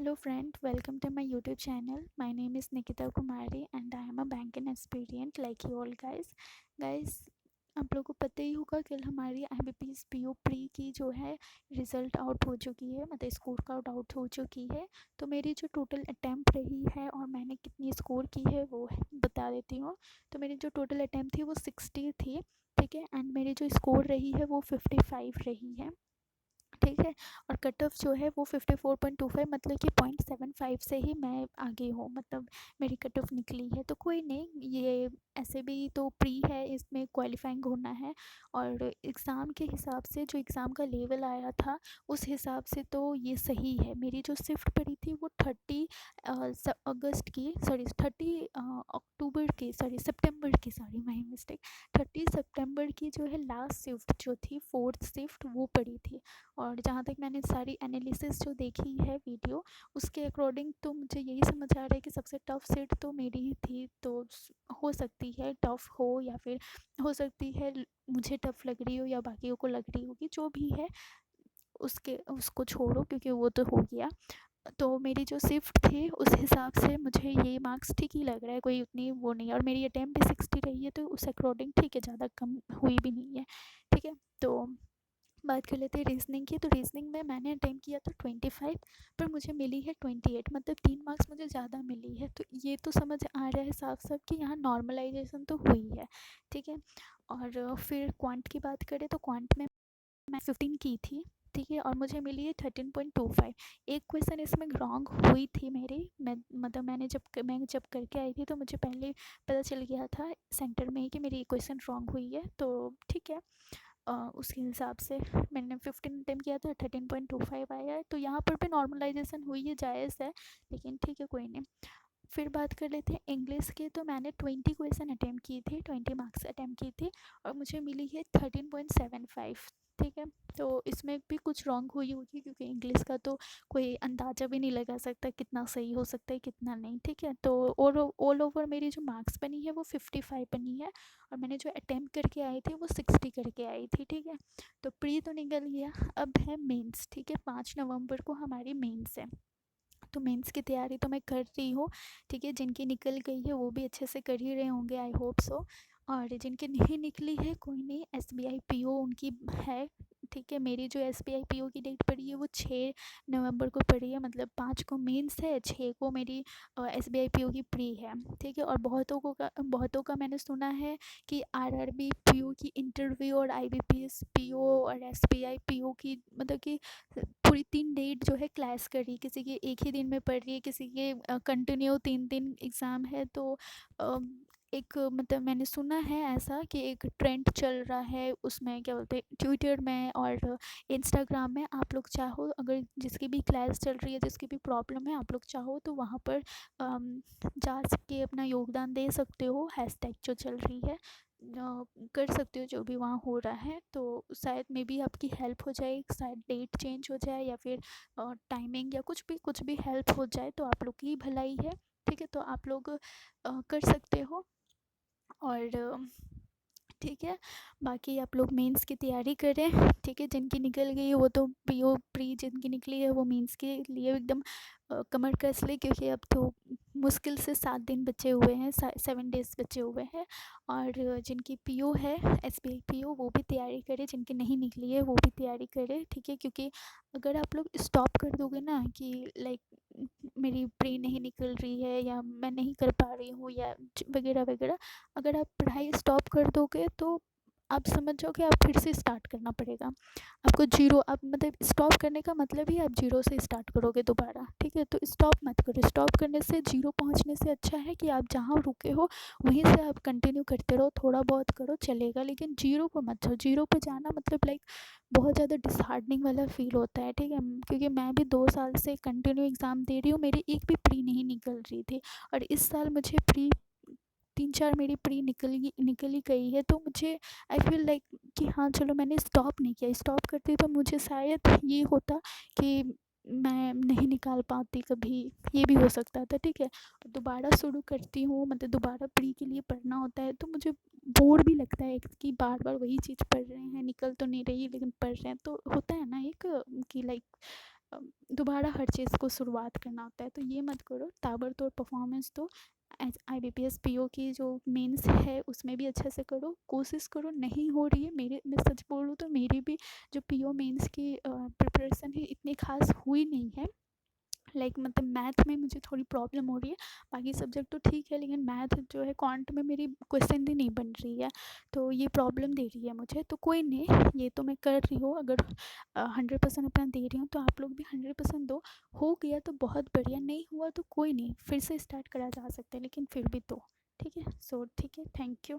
Hello friend, welcome to my YouTube channel. My name is Nikita Kumari and I am a banking aspirant like you all guys. Guys, आप लोगों को पता ही होगा कल हमारी IBPS PO pre की जो है रिज़ल्ट आउट हो चुकी है, मतलब स्कोर कार्ड आउट हो चुकी है। तो मेरी जो टोटल अटैम्प्ट रही है और मैंने कितनी स्कोर की है वो बता देती हूँ। तो मेरी जो टोटल अटैम्प्ट थी वो 60 थी, ठीक है, एंड मेरी जो स्कोर रही है वो 55 रही है, ठीक है। और कट ऑफ जो है वो 54.25, मतलब कि 0.75 से ही मैं आगे हूँ, मतलब मेरी कट ऑफ निकली है। तो कोई नहीं, ये ऐसे भी तो प्री है, इसमें क्वालिफाइंग होना है। और एग्ज़ाम के हिसाब से जो एग्ज़ाम का लेवल आया था उस हिसाब से तो ये सही है। मेरी जो शिफ्ट पड़ी थी वो 30 अगस्त की, सॉरी 30 अक्टूबर की, सॉरी सितंबर की, सॉरी माई मिस्टेक, 30 सितंबर की जो है लास्ट शिफ्ट जो थी, फोर्थ शिफ्ट, वो पड़ी थी। और जहाँ तक मैंने सारी एनालिसिस जो देखी है वीडियो, उसके अकॉर्डिंग तो मुझे यही समझ आ रहा है कि सबसे टफ़ सीट तो मेरी ही थी। तो हो सकती है टफ़ हो, या फिर हो सकती है मुझे टफ़ लग रही हो या बाकियों को लग रही होगी, जो भी है उसके उसको छोड़ो, क्योंकि वो तो हो गया। तो मेरी जो शिफ्ट थी उस हिसाब से मुझे ये मार्क्स ठीक ही लग रहा है, कोई उतनी वो नहीं है। और मेरी अटैम्प्ट भी 60 रही है, तो उस अकॉर्डिंग ठीक है, ज़्यादा कम हुई भी नहीं है, ठीक है। तो बात कर लेते हैं रीजनिंग की। तो रीजनिंग में मैंने अटेम्प्ट किया था 25, पर मुझे मिली है 28, मतलब 3 मार्क्स मुझे ज़्यादा मिली है। तो ये तो समझ आ रहा है साफ साफ कि यहाँ नॉर्मलाइजेशन तो हुई है, ठीक है। और फिर क्वांट की बात करें तो क्वांट में मैं 15 की थी, ठीक है, और मुझे मिली है 13.25। एक क्वेश्चन इसमें रॉन्ग हुई थी मेरी, मैं मतलब मैं जब करके आई थी तो मुझे पहले पता चल गया था सेंटर में ही कि मेरी क्वेश्चन रॉन्ग हुई है, तो ठीक है। उसके हिसाब से मैंने 15 अटेम्प्ट किया था, 13.25 आया है। तो यहाँ पर भी नॉर्मलाइजेशन हुई है, जायज़ है, लेकिन ठीक है, कोई नहीं। फिर बात कर लेते हैं इंग्लिश की। तो मैंने 20 क्वेश्चन अटैम्प्ट की थी, 20 मार्क्स अटैम्प्ट की थी, और मुझे मिली है 13.75, ठीक है। तो इसमें भी कुछ रॉन्ग हुई होगी, क्योंकि इंग्लिश का तो कोई अंदाज़ा भी नहीं लगा सकता कितना सही हो सकता है कितना नहीं, ठीक है। तो ऑल ओवर मेरी जो मार्क्स बनी है वो 55 बनी है, और मैंने जो अटैम्प्ट करके आई थी वो 60 करके आई थी, ठीक है। तो प्री तो निकल गया, अब है मेंस, ठीक है। 5 नवंबर को हमारी मेंस है। तो मेंस की तैयारी तो मैं कर रही हूँ, ठीक है। जिनकी निकल गई है वो भी अच्छे से कर ही रहे होंगे, आई होप सो। और जिनकी नहीं निकली है, कोई नहीं, SBI PO उनकी है, ठीक है। मेरी जो SBI PO की डेट पड़ी है वो 6 नवंबर को पड़ी है, मतलब 5 को मेंस है, 6 को मेरी SBI PO की प्री है, ठीक है। और बहुतों का मैंने सुना है कि RRB PO की इंटरव्यू और IBPS PO और SBI PO की, मतलब कि पूरी 3 डेट जो है क्लैश कर रही है, किसी की एक ही दिन में पड़ रही है, किसी के कंटिन्यू 3 दिन एग्ज़ाम है। तो एक मतलब मैंने सुना है ऐसा कि एक ट्रेंड चल रहा है, उसमें क्या बोलते हैं, ट्विटर में और इंस्टाग्राम में। आप लोग चाहो, अगर जिसकी भी क्लास चल रही है, जिसकी भी प्रॉब्लम है, आप लोग चाहो तो वहाँ पर जा के अपना योगदान दे सकते हो। हैशटैग जो चल रही है, कर सकते हो जो भी वहाँ हो रहा है। तो शायद मे बी आपकी हेल्प हो जाए, शायद डेट चेंज हो जाए, या फिर टाइमिंग, या कुछ भी हेल्प हो जाए, तो आप लोग की भलाई है, ठीक है। तो आप लोग कर सकते हो। और ठीक है, बाकी आप लोग मेंस की तैयारी करें, ठीक है। जिनकी निकल गई है वो तो PO प्री जिनकी निकली है वो मेंस के लिए एकदम कमर कस ले, क्योंकि अब तो मुश्किल से 7 दिन बचे हुए हैं, 7 डेज़ बचे हुए हैं। और जिनकी PO है, SBI PO, वो भी तैयारी करे, जिनकी नहीं निकली है वो भी तैयारी करे, ठीक है। क्योंकि अगर आप लोग स्टॉप कर दोगे ना कि लाइक मेरी प्री नहीं निकल रही है, या मैं नहीं कर पा रही हूँ, या वगैरह वगैरह, अगर आप पढ़ाई स्टॉप कर दोगे तो आप समझ जाओ कि आप फिर से स्टार्ट करना पड़ेगा आपको, जीरो। आप मतलब स्टॉप करने का मतलब ही आप जीरो से स्टार्ट करोगे दोबारा, ठीक है। तो स्टॉप मत करो, स्टॉप करने से, जीरो पहुंचने से अच्छा है कि आप जहाँ रुके हो वहीं से आप कंटिन्यू करते रहो, थोड़ा बहुत करो चलेगा, लेकिन जीरो पर मत जाओ। जीरो पर जाना मतलब लाइक बहुत ज़्यादा डिसहार्डनिंग वाला फ़ील होता है, ठीक है। क्योंकि मैं भी 2 साल से कंटिन्यू एग्ज़ाम दे रही हूँ, मेरी एक भी प्री नहीं निकल रही थी, और इस साल मुझे प्री 3-4 मेरी प्री निकल ही गई है। तो मुझे आई फ़ील लाइक कि हाँ चलो, मैंने स्टॉप नहीं किया, स्टॉप करती तो मुझे शायद ये होता कि मैं नहीं निकाल पाती कभी, ये भी हो सकता था, ठीक है। दोबारा शुरू करती हूँ, मतलब दोबारा प्री के लिए पढ़ना होता है, तो मुझे बोर भी लगता है कि बार बार वही चीज़ पढ़ रहे हैं, निकल तो नहीं रही लेकिन पढ़ रहे हैं, तो होता है ना एक कि लाइक दोबारा हर चीज़ को शुरुआत करना होता है, तो ये मत करो, ताबड़तोड़ परफॉर्मेंस दो। एज IBPS PO की जो मेंस है उसमें भी अच्छे से करो, कोशिश करो। नहीं हो रही है, मेरे मैं सच बोलूँ तो मेरी भी जो PO मेंस की प्रिपरेशन है इतनी खास हुई नहीं है। मतलब मैथ में मुझे थोड़ी प्रॉब्लम हो रही है, बाकी सब्जेक्ट तो ठीक है, लेकिन मैथ जो है क्वांट में मेरी क्वेश्चन ही नहीं बन रही है, तो ये प्रॉब्लम दे रही है मुझे। तो कोई नहीं, ये तो मैं कर रही हूँ, अगर 100% अपना दे रही हूँ तो आप लोग भी 100% दो। हो गया तो बहुत बढ़िया, नहीं हुआ तो कोई नहीं, फिर से स्टार्ट करा जा सकता है, लेकिन फिर भी दो। ठीक है, सो ठीक है, थैंक यू।